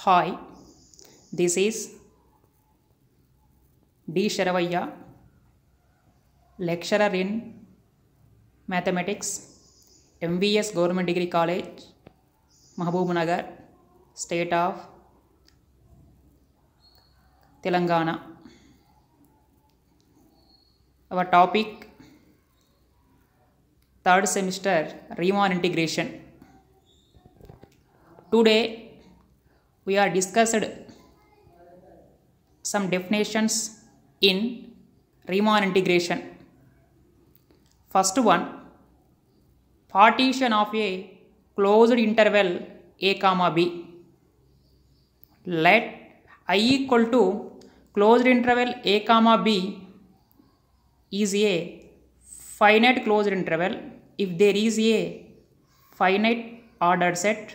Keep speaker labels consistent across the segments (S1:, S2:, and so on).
S1: Hi, this is D. Sharavaya, lecturer in mathematics, MVS Government Degree College, Mahabubnagar, State of Telangana. Our topic, third semester, Riemann integration. Today, we are discussed some definitions in Riemann integration. First one, partition of a closed interval a comma b. Let I equal to closed interval a comma b is a finite closed interval if there is a finite ordered set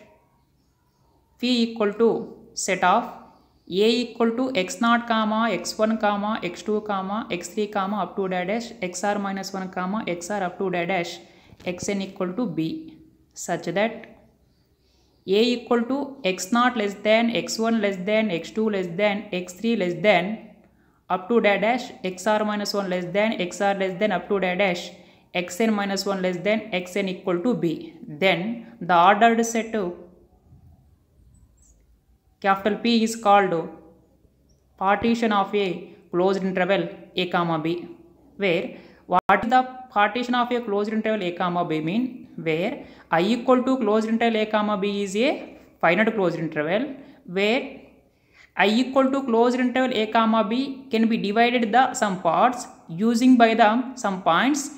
S1: P equal to set of a equal to x0 comma x1 comma x2 comma x3 comma up to dash xr minus 1 comma xr up to dash xn equal to b such that a equal to x0 less than x1 less than x2 less than x3 less than up to dash xr minus 1 less than xr less than up to dash xn minus 1 less than xn equal to b. Then the ordered set capital P is called partition of a closed interval a comma b, where what is the partition of a closed interval a comma b mean, where I equal to closed interval a comma b is a finite closed interval, where I equal to closed interval a comma b can be divided the some parts using by the some points,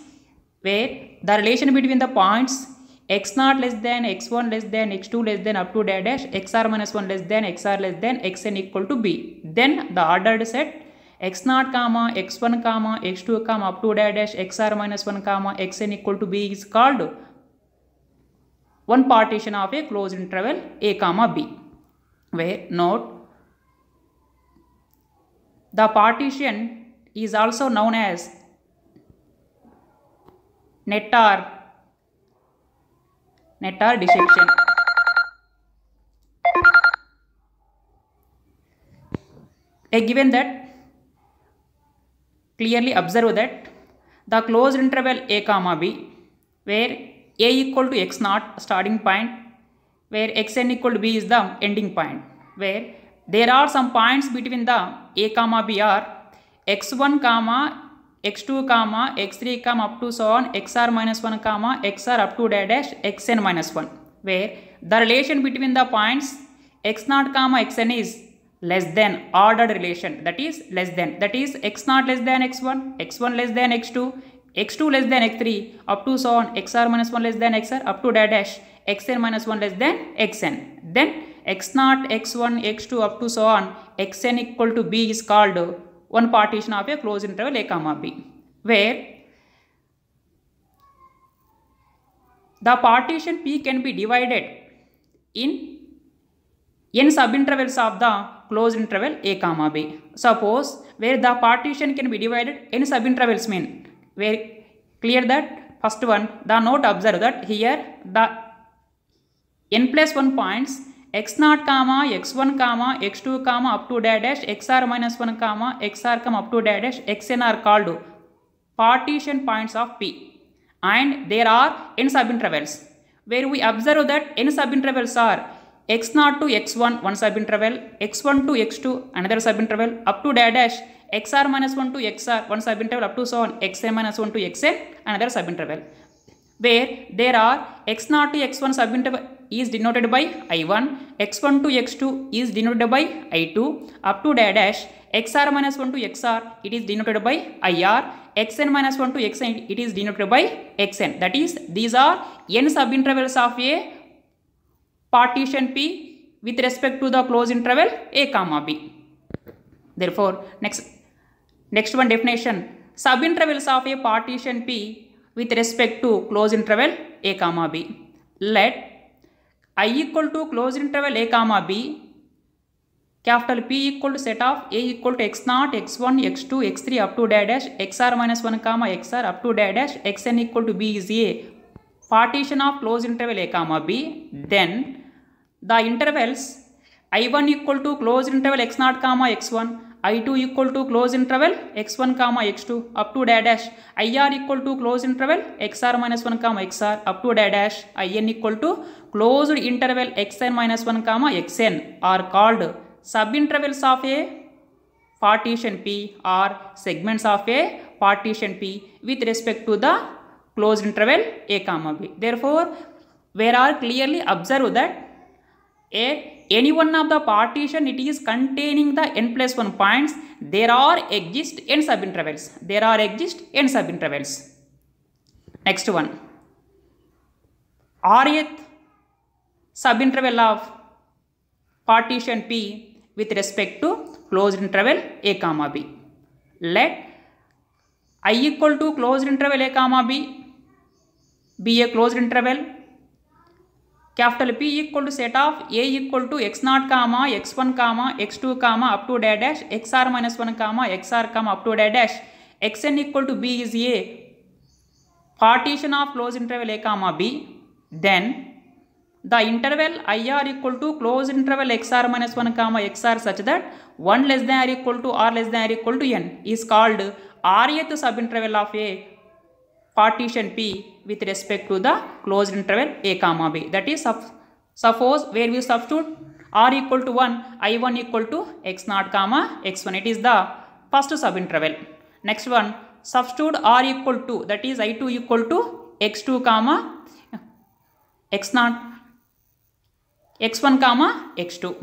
S1: where the relation between the points x0 less than x1 less than x2 less than up to dash xr minus 1 less than xr less than xn equal to b. Then the ordered set x0 comma x1 comma x2 comma up to dash xr minus 1 comma xn equal to b is called one partition of a closed interval a comma b, where note the partition is also known as net or dissection. Given that, clearly observe that the closed interval a comma b, where a equal to x0 starting point, where xn equal to b is the ending point, where there are some points between the a comma b are x1 comma x2 comma x3 comma up to so on xr minus 1 comma xr up to dash xn minus 1, where the relation between the points x0 comma xn is less than ordered relation, that is less than, that is x0 less than x1, x1 less than x2, x2 less than x3 up to so on xr minus 1 less than xr up to dash xn minus 1 less than xn. Then x0 x1 x2 up to so on xn equal to b is called one partition of a closed interval a comma b, where the partition P can be divided in n subintervals of the closed interval a comma b. Suppose where the partition can be divided n subintervals mean, where clear that first one, the note observe that here the n plus 1 points x0 comma x1 comma x2 comma up to dash xr minus 1 comma xr comma up to dash xn are called partition points of P, and there are n subintervals, where we observe that n subintervals are x0 to x1 one subinterval, x1 to x2 another subinterval, up to dash xr minus 1 to xr one subinterval, up to so on xn minus 1 to xn another subinterval, where there are x0 to x1 subinterval is denoted by I1, x1 to x2 is denoted by I2, up to dash xr minus 1 to xr it is denoted by IR, xn minus 1 to xn it is denoted by xn. That is, these are n subintervals of a partition P with respect to the closed interval a comma b. Therefore, next one definition, subintervals of a partition P with respect to closed interval a comma b. Let I equal to closed interval a comma b, capital P equal to set of a equal to x0, x1, x2, x3 up to dash xr minus 1 comma xr up to dash xn equal to b is a partition of closed interval a comma b. Then the intervals I1 equal to closed interval x0 comma x1, I2 equal to closed interval x1 comma x2 up to dash, IR equal to closed interval xr minus 1 comma xr up to dash, IN equal to closed interval xn minus 1 comma xn are called subintervals of a partition P or segments of a partition P with respect to the closed interval a comma b. Therefore, we are clearly observed that any one of the partition it is containing the n plus 1 points, there are exist n subintervals. There are exist n subintervals. Next one, rth subinterval of partition P with respect to closed interval a comma b. Let I equal to closed interval a comma b be a closed interval. Capital P equal to set of a equal to x0 comma x1 comma x2 comma up to dash xr minus 1 comma xr comma up to dash xn equal to b is a partition of closed interval a comma b. Then the interval IR equal to closed interval xr minus 1 comma xr such that 1 less than or equal to or less than or equal to n is called rth subinterval of a partition P with respect to the closed interval a comma b. That is, suppose where we substitute r equal to 1, I1 equal to x0 comma x1. It is the first subinterval. Next one, substitute r equal to, that is I2 equal to x2 comma x0 x1 comma x2.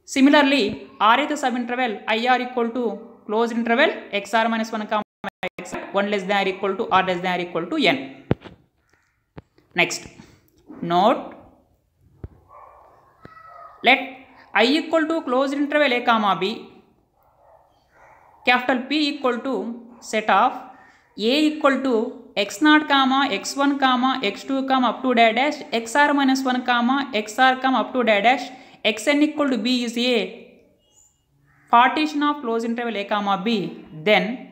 S1: Similarly, rth subinterval IR equal to closed interval xr minus 1 comma 1 less than or equal to or less than or equal to n. Next, note, let I equal to closed interval a comma b, capital P equal to set of a equal to x0 comma x1 comma x2 comma up to dash xr minus 1 comma xr comma up to dash xn equal to b is a partition of closed interval a comma b. Then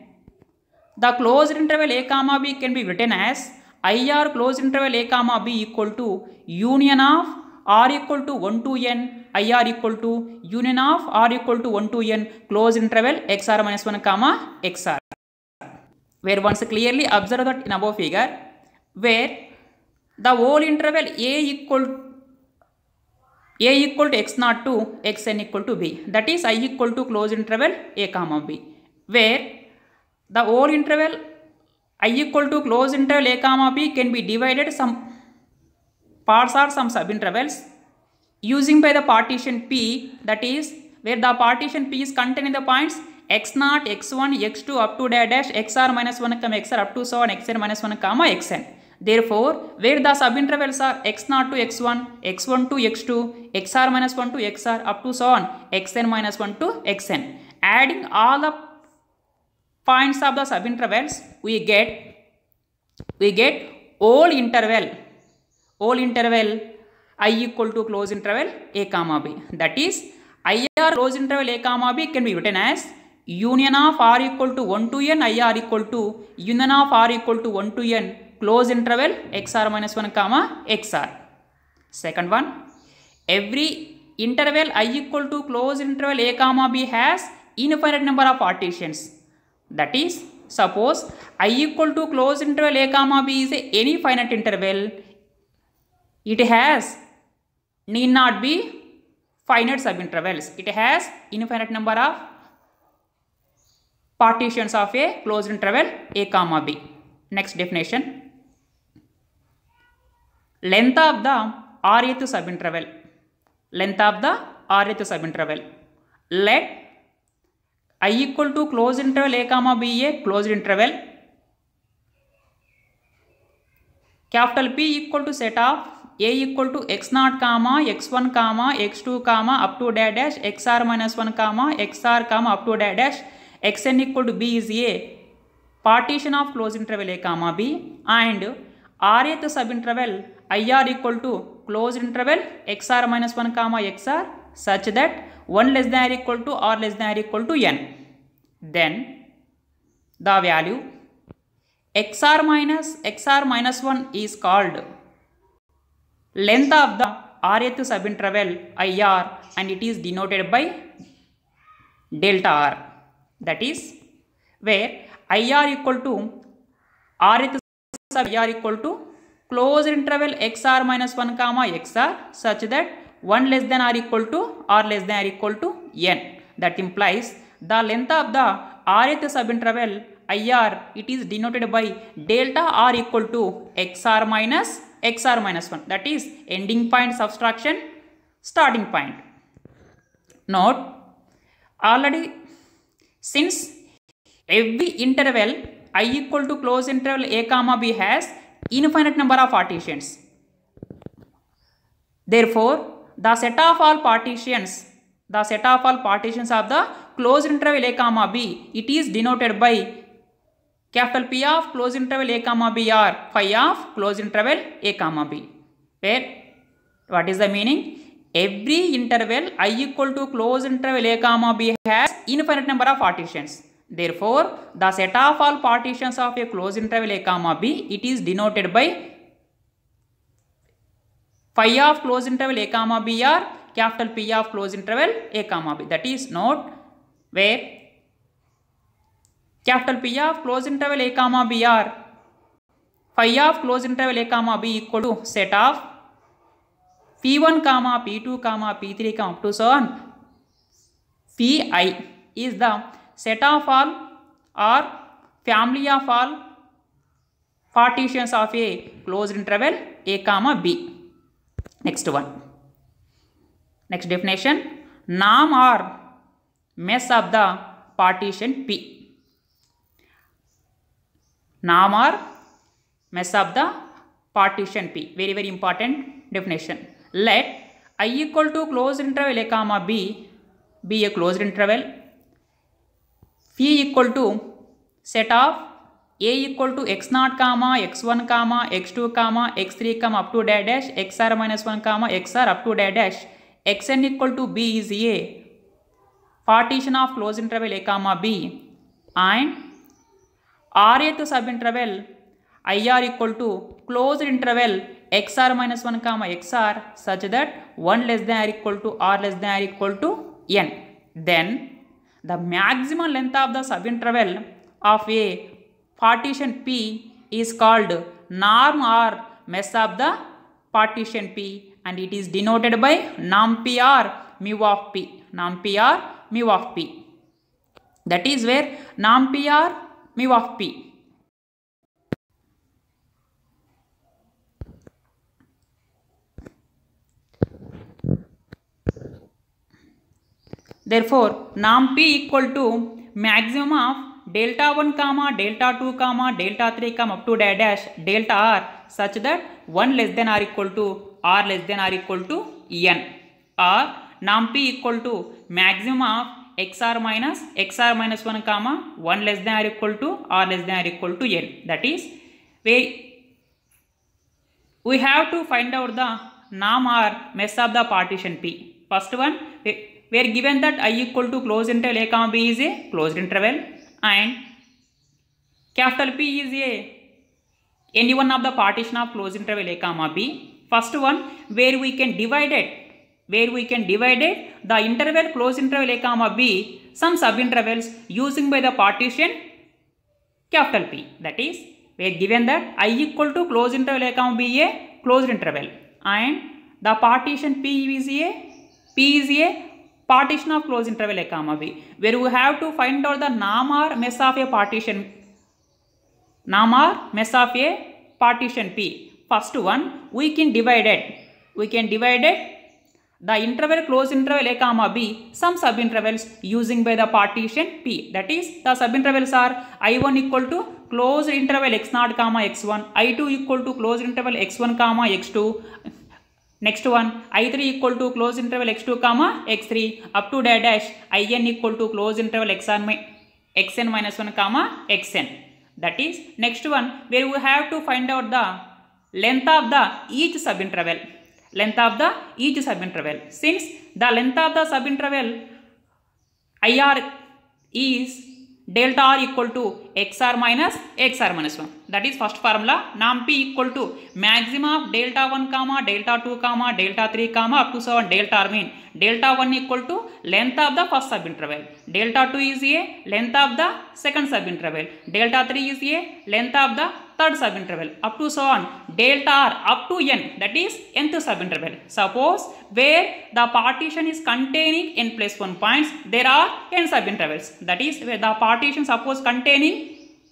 S1: the closed interval a comma b can be written as IR closed interval a comma b equal to union of r equal to 1 to n, IR equal to union of r equal to 1 to n closed interval xr minus 1 comma xr. Where once clearly observe that in above figure, where the whole interval a equal to x0 to xn equal to b, that is I equal to closed interval a comma b, where the whole interval I equal to closed interval a comma b can be divided some parts or some subintervals using by the partition P, that is where the partition P is containing the points x0, x1, x2 up to dash xr minus 1 comma xr up to so on xn minus 1 comma xn. Therefore, where the subintervals are x0 to x1, x1 to x2, xr minus 1 to xr up to so on xn minus 1 to xn. Adding all the points of the subintervals, we get whole interval I equal to closed interval a comma b. That is, IR closed interval a comma b can be written as union of r equal to 1 to n, IR equal to union of r equal to 1 to n closed interval xr minus 1 comma xr. Second one, every interval I equal to closed interval a comma b has infinite number of partitions. That is, suppose I equal to closed interval a comma b is any finite interval, it has need not be finite subintervals. It has infinite number of partitions of a closed interval a comma b. Next definition, length of the rth subinterval. Length of the rth subinterval. Let I equal to closed interval a comma b a closed interval. Capital P equal to set of a equal to x0 comma x1 comma x2 comma up to dash xr minus 1 comma xr comma up to dash xn equal to b is a partition of closed interval a comma b, and rth subinterval IR equal to closed interval xr minus 1 comma xr such that 1 less than or equal to or less than or equal to n. Then the value xr minus 1 is called length of the rth subinterval IR and it is denoted by delta R. That is where IR equal to rth sub IR equal to closed interval XR minus 1 comma XR such that 1 less than or equal to or less than or equal to n. That implies the length of the rth subinterval IR, it is denoted by delta R equal to XR minus 1. That is ending point subtraction starting point. Note, already since every interval I equal to closed interval a comma b has infinite number of partitions. Therefore, the set of all partitions of the closed interval a comma b, it is denoted by capital P of closed interval a comma b or phi of closed interval a comma b. Where what is the meaning? Every interval I equal to closed interval a comma b has infinite number of partitions. Therefore, the set of all partitions of a closed interval a comma b, it is denoted by phi of closed interval a comma b or capital P of closed interval a comma b. That is note where capital P of closed interval a comma b or phi of closed interval a comma b equal to set of P1 comma P2 comma P3 comma up to so on. Phi is the set of all or family of all partitions of a closed interval a comma b. Next one. Next definition, norm or mesh of the partition P. Norm or mesh of the partition P. Very, very important definition. Let I equal to closed interval a comma b be a closed interval. Phi equal to set of a equal to x0 comma x1 comma x2 comma x3 comma up to dash xr minus 1 comma xr up to dash xn equal to b is a partition of closed interval a comma b and rth subinterval IR equal to closed interval xr minus 1 comma xr such that 1 less than or equal to or less than or equal to n. Then the maximum length of the subinterval of a partition P is called norm or mesh of the partition P and it is denoted by norm P or mu of P. Norm P or mu of P. That is where norm P or mu of P. Therefore, norm P equal to maximum of delta 1 comma delta 2 comma delta 3 comma up to dash delta R such that 1 less than or equal to or less than or equal to n, or norm P equal to maximum of xr minus 1 comma 1 less than or equal to or less than or equal to n. That is we have to find out the norm or mesh of the partition P. First one, we are given that I equal to closed interval a comma b is a closed interval and capital P is any one of the partition of closed interval a comma b. First one, where we can divide it the interval closed interval a comma b some subintervals using by the partition capital P. That is, we are given that I equal to closed interval a comma b a closed interval and the partition P is a partition of closed interval a comma b, where we have to find out the norm or mesh of a partition P. First one, we can divide it the interval closed interval a comma b some subintervals using by the partition P. That is, the subintervals are I1 equal to closed interval x0 comma x1, I2 equal to closed interval x1 comma x2. Next one, I3 equal to closed interval x2 comma x3 up to dash in equal to closed interval xn minus 1 comma xn. That is, next one, where we have to find out the length of the each subinterval. Since the length of the subinterval IR is delta r equal to xr minus 1. That is first formula. Norm P equal to maximum of delta 1 comma delta 2 comma delta 3 comma up to 7 delta r mean delta 1 equal to length of the first subinterval, delta 2 is a length of the second subinterval, delta 3 is a length of the third subinterval up to so on delta r up to n, that is nth subinterval. Suppose where the partition is containing n plus 1 points, there are n subintervals, that is where the partition suppose containing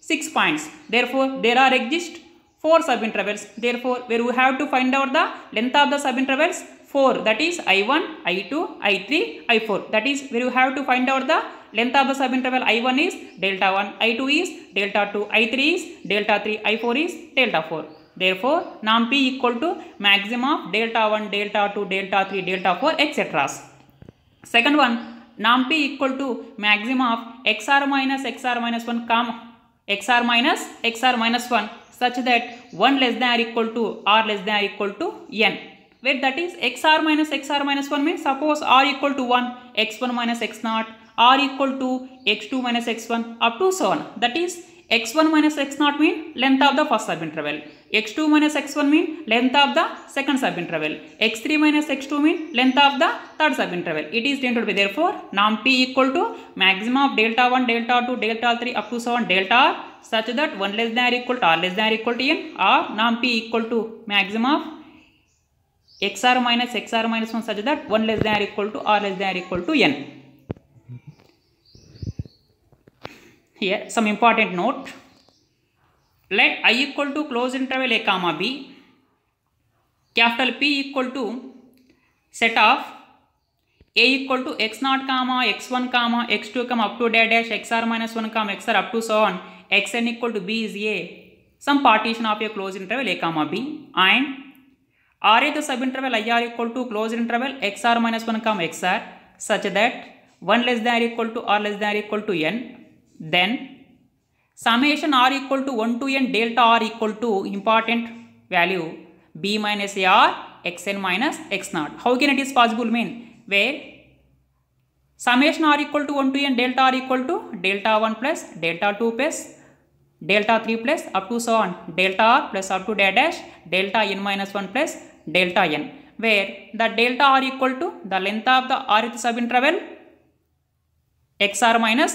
S1: 6 points, therefore there are exist 4 subintervals, therefore where we have to find out the length of the subintervals 4, that is I1, I2, I3, I4, that is where you have to find out the length of the subinterval. I1 is delta 1, I2 is delta 2, I3 is delta 3, I4 is delta 4. Therefore, norm P equal to maximum of delta 1, delta 2, delta 3, delta 4, etc. Second one, norm P equal to maximum of xr minus 1 comma xr minus 1 such that 1 less than or equal to r less than or equal to n. Where that is xr minus 1 means suppose r equal to 1, x1 minus x0, r equal to x2 minus x1 up to so on. That is x1 minus x0 mean length of the first subinterval, x2 minus x1 mean length of the second subinterval, x3 minus x2 mean length of the third subinterval. It is denoted by, therefore norm P equal to maximum of delta 1, delta 2, delta 3 up to so on delta r such that 1 less than or equal to r less than or equal to n, or norm P equal to maximum of xr minus 1 such that 1 less than or equal to r less than or equal to n. Here some important note. Let I equal to closed interval a comma b, capital P equal to set of a equal to x0 comma x1 comma x2 comma up to dash xr minus 1 comma xr up to so on xn equal to b is a some partition of a closed interval a comma b, and r is the subinterval ir equal to closed interval xr minus 1 comma xr such that 1 less than or equal to r less than or equal to n. Then summation r equal to 1 to n delta r equal to important value b minus a r xn minus x0. How can it is possible mean? Where summation r equal to 1 to n delta r equal to delta 1 plus delta 2 plus delta 3 plus up to so on delta r plus up to dash delta n minus 1 plus delta n, where the delta r equal to the length of the rth subinterval xr minus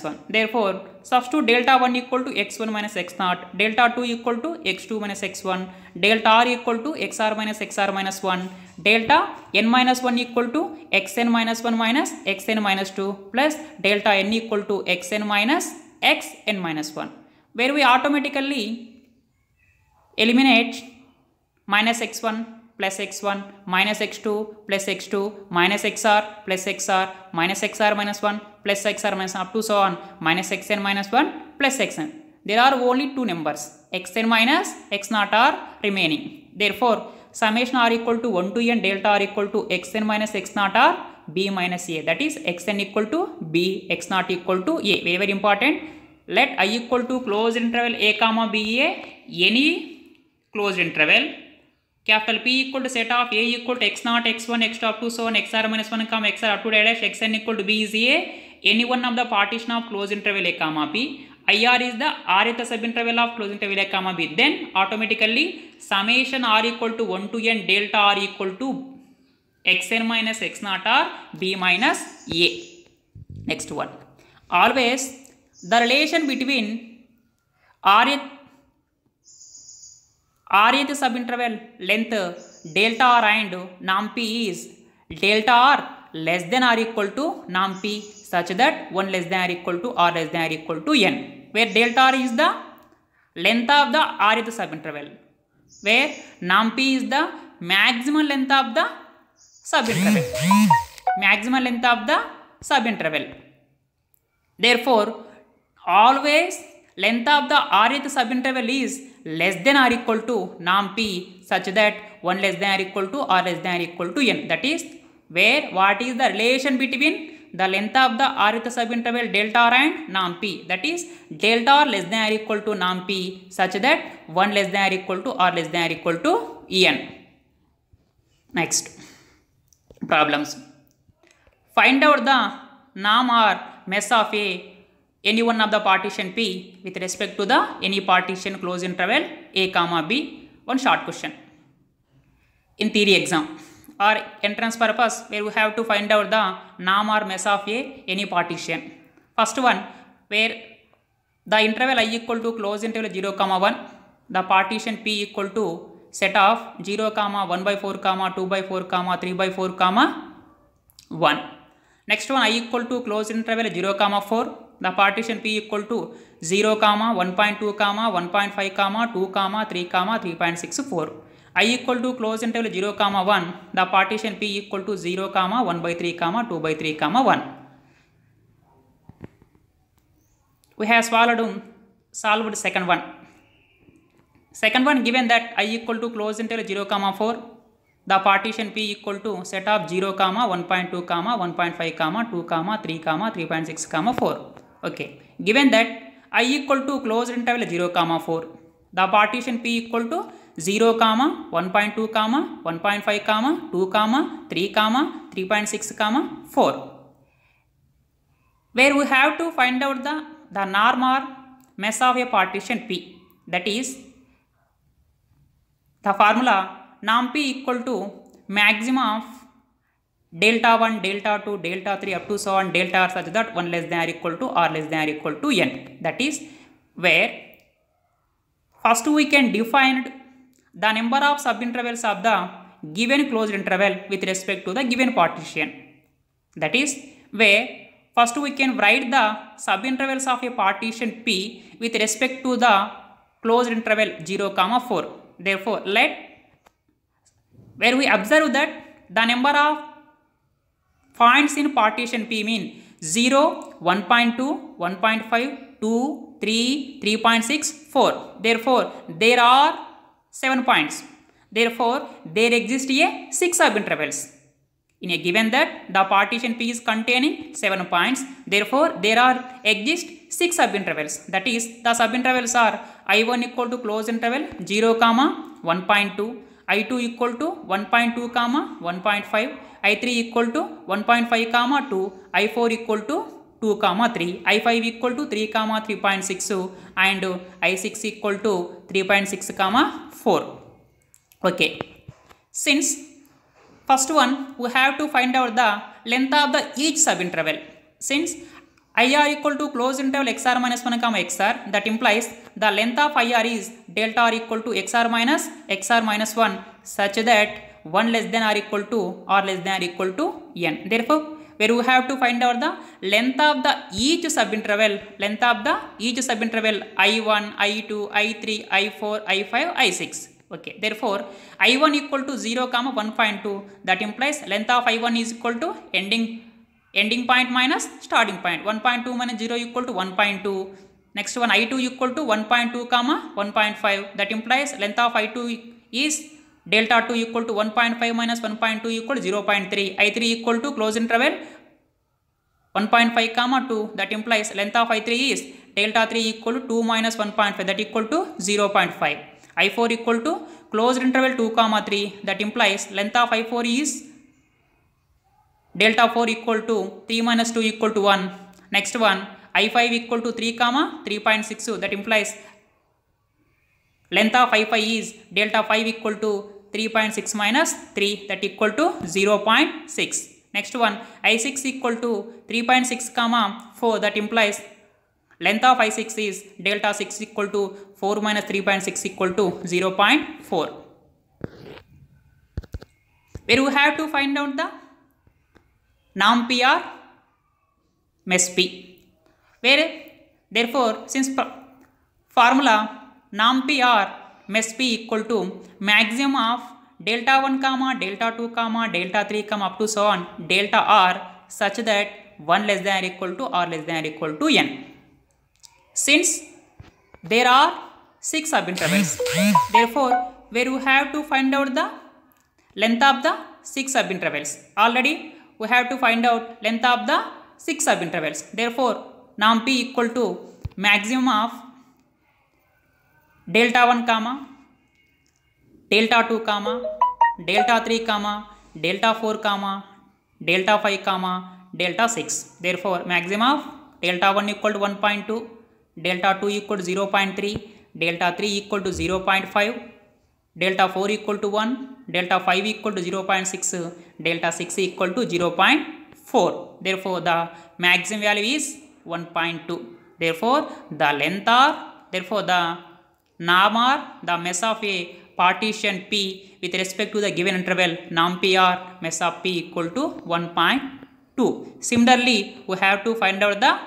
S1: 1. Therefore, substitute delta 1 equal to x1 minus x0, delta 2 equal to x2 minus x1, delta r equal to xr minus 1, delta n minus 1 equal to xn minus 1 minus xn minus 2 plus delta n equal to xn minus xn minus 1, where we automatically eliminate minus x1 plus x1 minus x2 plus x2 minus xr plus xr minus xr minus 1 plus xr minus up to so on minus xn minus 1 plus xn. There are only two numbers, xn minus x0 are remaining. Therefore, summation r equal to 1 to n delta r equal to xn minus x0 are b minus a, that is xn equal to b, x0 equal to a. Very very important. Let I equal to closed interval a comma b a any closed interval. Capital P equal to set of a equal to x0, x1, x2 up to so on xr minus 1 comma xr up to dash xn equal to b is a any one of the partition of closed interval a comma b. IR is the rth subinterval of closed interval a comma b. Then automatically summation r equal to 1 to n delta r equal to xn minus x0 r b minus a. Next one. Always the relation between rth subinterval length delta r and norm p is delta r less than or equal to norm p such that 1 less than or equal to r less than or equal to n, where delta r is the length of the rth subinterval, where norm p is the maximum length of the subinterval, maximum length of the subinterval. Therefore, always length of the rth subinterval is less than or equal to norm p such that 1 less than or equal to r less than or equal to n. That is where what is the relation between the length of the rth subinterval delta r and norm p, that is delta r less than or equal to norm p such that 1 less than or equal to r less than or equal to en. Next problems. Find out the norm or mesh of a any one of the partition P with respect to the any partition closed interval a comma b. One short question in theory exam or entrance purpose where we have to find out the norm or mesh of any partition. First one, where the interval I equal to closed interval 0 comma 1, the partition P equal to set of 0 comma 1 by 4 comma 2 by 4 comma 3 by 4 comma 1. Next one, I equal to closed interval 0 comma 4, the partition P equal to 0 comma 1.2 comma 1.5 comma 2 comma 3 comma 3.64. I equal to closed interval 0 comma 1, the partition P equal to 0 comma 1 by 3 comma 2 by 3 comma 1. We have solved second one. Second one, given that I equal to closed interval 0 comma 4, the partition P equal to set of 0 comma 1.2 comma 1.5 comma 2 comma 3 comma 3.6 comma 4. Okay. Given that I equal to closed interval 0 comma 4, the partition P equal to 0 comma 1.2 comma 1.5 comma 2 comma 3 comma 3.6 comma 4, where we have to find out the norm or mesh of a partition P. That is the formula norm P equal to maximum of delta 1, delta 2, delta 3 up to so on delta r such that 1 less than or equal to r less than or equal to n. That is where first we can define the number of subintervals of the given closed interval with respect to the given partition. That is where first we can write the subintervals of a partition P with respect to the closed interval 0 comma 4. Therefore, where we observe that the number of points in partition P mean 0, 1.2, 1.5, 2, 3, 3.6, 4. Therefore, there are 7 points. Therefore, there exist 6 subintervals. In a given that the partition P is containing 7 points, therefore there exist 6 subintervals. That is, the subintervals are I1 equal to closed interval 0 comma 1.2, I2 equal to 1.2 comma 1.5, I3 equal to 1.5 comma 2, I4 equal to 2 comma 3, I5 equal to 3 comma 3.6 and I6 equal to 3.6 comma 4. Okay. Since first one, we have to find out the length of each subinterval. Since IR equal to closed interval XR minus 1 comma XR, that implies the length of IR is delta R equal to XR minus 1 such that 1 less than or equal to or less than or equal to n. Therefore, where we have to find out the length of each subinterval I1, I2, I3, I4, I5, I6. Okay. Therefore, I1 equal to 0 comma 1.2, that implies length of I1 is equal to ending point minus starting point. 1.2 minus 0 equal to 1.2. Next one, I2 equal to 1.2 comma 1.5, that implies length of I2 is delta 2 equal to 1.5 minus 1.2 equal to 0.3. I3 equal to closed interval 1.5 comma 2, that implies length of I3 is delta 3 equal to 2 minus 1.5, that equal to 0.5. I4 equal to closed interval 2 comma 3, that implies length of I4 is delta 4 equal to 3 minus 2 equal to 1. Next one, I5 equal to 3 comma 3.6, that implies length of I5 is delta 5 equal to 3.6 minus 3, that equal to 0.6. Next one, I6 equal to 3.6 comma 4, that implies length of I6 is delta 6 equal to 4 minus 3.6 equal to 0.4. Where we have to find out the norm P or mesh P. Where therefore, since formula norm P or mesh P equal to maximum of delta 1 comma delta 2 comma delta 3 comma up to so on delta R such that 1 less than or equal to or less than or equal to n. Since there are 6 subintervals, therefore where we have to find out the length of the 6 subintervals. Already we have to find out length of the 6 subintervals. Therefore, norm P equal to maximum of delta 1 comma delta 2 comma delta 3 comma delta 4 comma delta 5 comma delta 6. Therefore, maximum of delta 1 equal to 1.2, delta 2 equal to 0.3, delta 3 equal to 0.5, delta 4 equal to 1, delta 5 equal to 0.6, delta 6 equal to 0.4. Therefore, the maximum value is 1.2. Therefore, the length or therefore the norm or the mesh of a partition P with respect to the given interval norm P or mesh of P equal to 1.2. Similarly, we have to find out the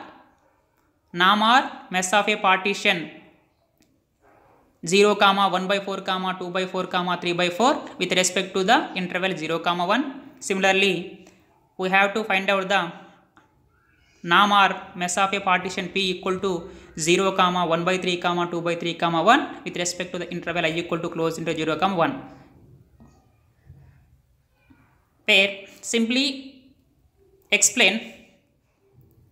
S1: norm or mesh of a partition 0, 1 by 4, 2 by 4, 3 by 4 with respect to the interval 0, 1. Similarly, we have to find out the norm or mesh of a partition P equal to 0, 1 by 3, 2 by 3, 1 with respect to the interval I equal to close into 0, 1. Where simply explain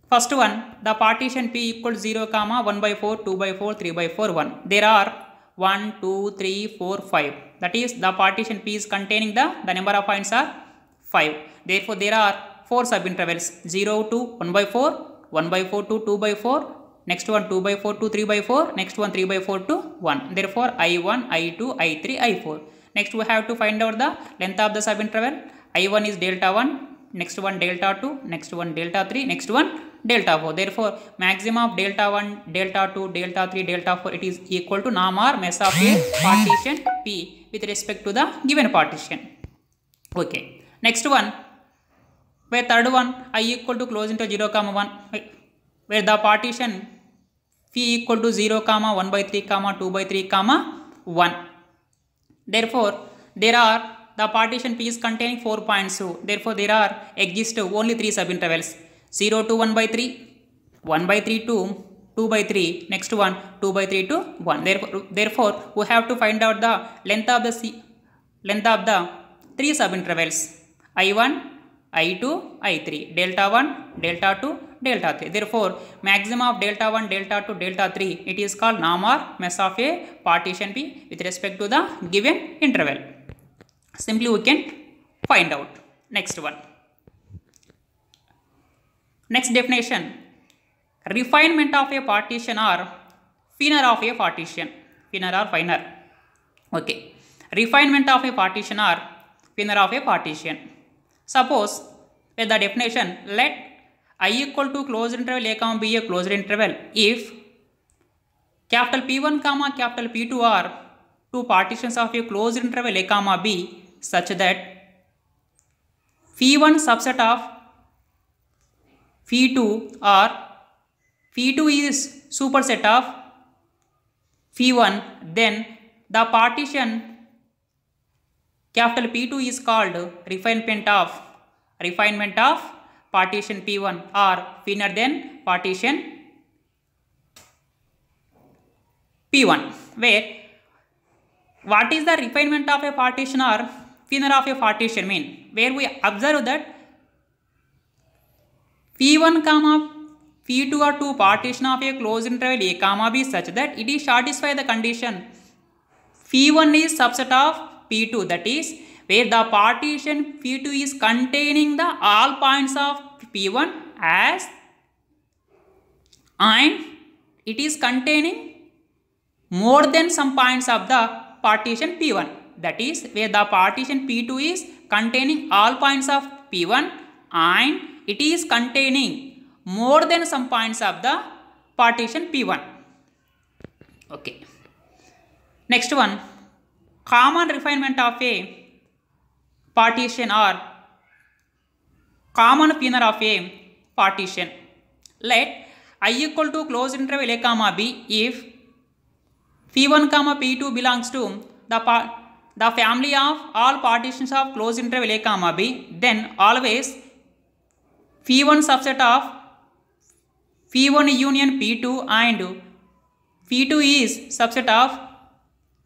S1: first one, the partition P equal to 0, 1 by 4, 2 by 4, 3 by 4, 1. There are 1, 2, 3, 4, 5. That is the partition P is containing the number of points are 5. Therefore, there are 4 subintervals 0 to 1 by 4, 1 by 4 to 2 by 4, next one 2 by 4 to 3 by 4, next one 3 by 4 to 1. Therefore, I1, I2, I3, I4. Next we have to find out the length of the subinterval. I1 is delta 1, next one delta 2, next one delta 3, next one delta 4. Therefore, maximum of delta 1, delta 2, delta 3, delta 4 it is equal to norm or mesh of a partition P with respect to the given partition. Okay. Next one, where third one I equal to close into 0, 1, where the partition P equal to 0, 1 by 3, 2 by 3, 1. Therefore, there are the partition P is containing 4 points. So, therefore, there are exist only 3 subintervals 0 to 1 by 3, 1 by 3 to 2 by 3, next one 2 by 3 to 1. Therefore, we have to find out the length of the 3 subintervals I1, I2, I3, delta 1, delta 2, delta 3. Therefore, maximum of delta 1, delta 2, delta 3 it is called norm or mesh of a partition P with respect to the given interval. Simply we can find out. Next one. Next definition, refinement of a partition or finer of a partition. Finer or finer. Okay. Refinement of a partition or finer of a partition. Suppose with the definition, let I equal to closed interval A, B a closed interval if capital P1, capital P2 are two partitions of a closed interval A, B such that P1 subset of P2 or P2 is superset of P1, then the partition capital P2 is called refinement of partition P1 or finer than partition P1. Where what is the refinement of a partition or finer of a partition mean? Where we observe that P1, P2 are two partition of a closed interval A, B such that it is satisfy the condition P1 is subset of P2, that is where the partition P2 is containing the all points of P1 as and it is containing more than some points of the partition P1, that is where the partition P2 is containing all points of P1 and it is containing more than some points of the partition P1. Okay. Next one, common refinement of a partition or common finer of a partition. Let I equal to closed interval A, B if P1, P2 belongs to the family of all partitions of closed interval A, B, then always P1 subset of P1 union P2 and P2 is subset of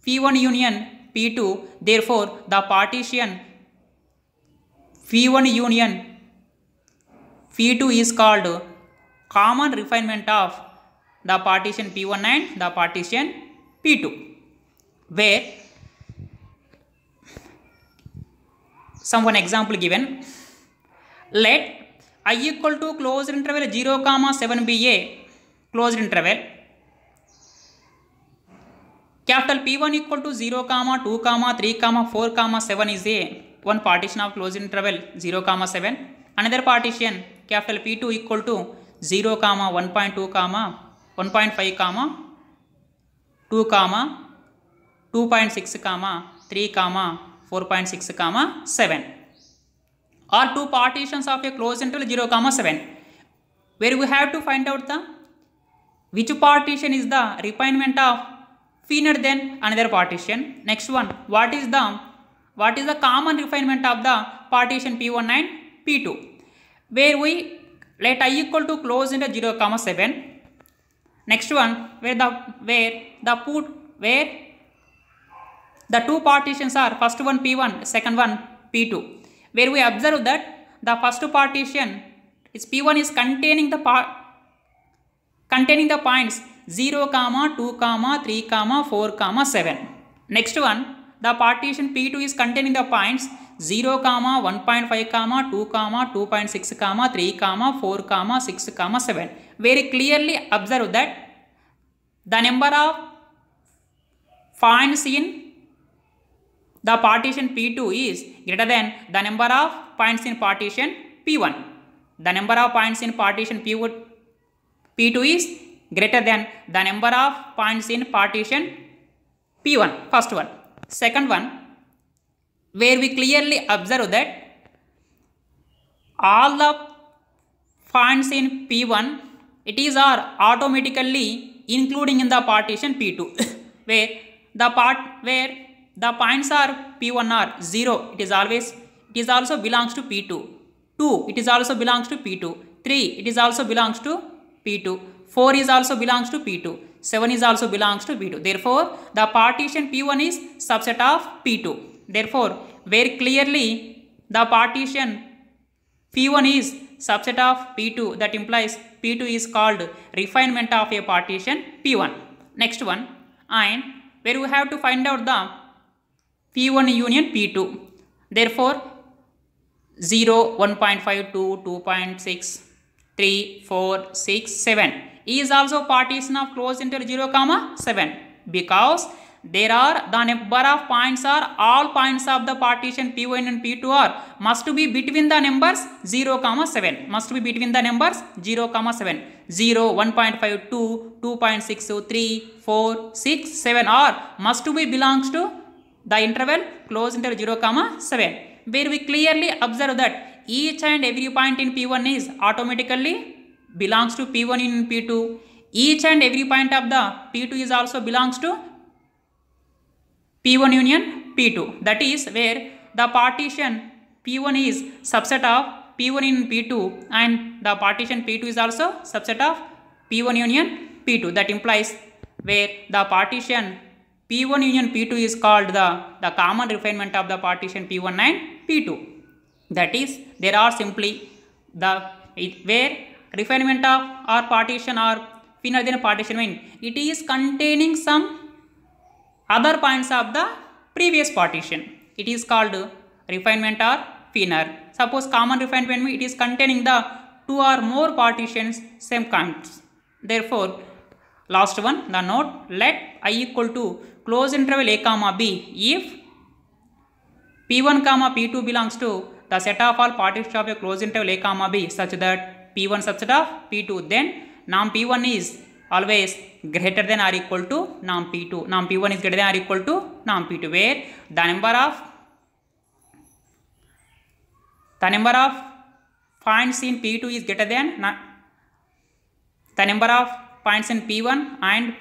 S1: P1 union P2. Therefore, the partition P1 union P2 is called common refinement of the partition P1 and the partition P2. Where some one example given. Let I equal to closed interval 0 comma 7 be a closed interval. Capital P1 equal to 0 comma 2 comma 3 comma 4 comma 7 is a one partition of closed interval 0 comma 7. Another partition capital P2 equal to 0 comma 1.2 comma 1.5 comma 2 comma 2.6 comma 3 comma 4.6 comma 7 are two partitions of a closed interval 0 comma 7, where we have to find out the which partition is the refinement of finer than another partition. Next one, what is the common refinement of the partition P1 and P2, where we let I equal to close into 0 comma 7. Next one, where the two partitions are first one P1, second one P2, where we observe that the first partition is P1 is containing the points 0 comma 2 comma 3 comma 4 comma 7. Next one, the partition P2 is containing the points 0 comma 1.5 comma 2 comma 2.6 comma 3 comma 4 comma 6 comma 7. Very clearly observe that the number of points in the partition P2 is greater than the number of points in partition P1. The number of points in partition P2 is greater than the number of points in partition P1. First one. Second one, where we clearly observe that all the points in P1 it is are automatically including in the partition P2 where the points are P1 are 0, it is also belongs to P2. 2, it is also belongs to P2. 3, it is also belongs to P2. 4 is also belongs to P2. 7 is also belongs to P2. Therefore, the partition P1 is subset of P2. Therefore, very clearly the partition P1 is subset of P2, that implies P2 is called refinement of a partition P1. Next one, and where we have to find out the P1 union P2. Therefore, 0, 1.5, 2, 2.6, 3, 4, 6, 7 is also partition of closed interval 0 comma 7, because there are the number of points are all points of the partition P1 and P2 are must be between the numbers 0 comma 7, must be between the numbers 0 comma 7, 0, 1.5, 2, 2.6, 3, 4, 6, 7 are must be belongs to the interval closed interval 0 comma 7, where we clearly observe that each and every point in P1 is automatically belongs to P1 in P2. Each and every point of the P2 is also belongs to P1 union P2. That is where the partition P1 is subset of P1 in P2 and the partition P2 is also subset of P1 union P2. That implies where the partition P1 union P2 is called the common refinement of the partition P1 and P2. That is, there are simply where refinement of or partition or finer than partition mean it is containing some other points of the previous partition. It is called refinement or finer. Suppose common refinement mean it is containing the two or more partitions same kinds. Therefore, last one, the note, let I equal to close interval a comma b if P1 comma P2 belongs to the set of all partitions of a closed interval a comma b such that P1 subset of P2, then norm P1 is always greater than or equal to norm P2. Norm P1 is greater than or equal to norm P2, where the number of points in P2 is greater than the number of points in P1 and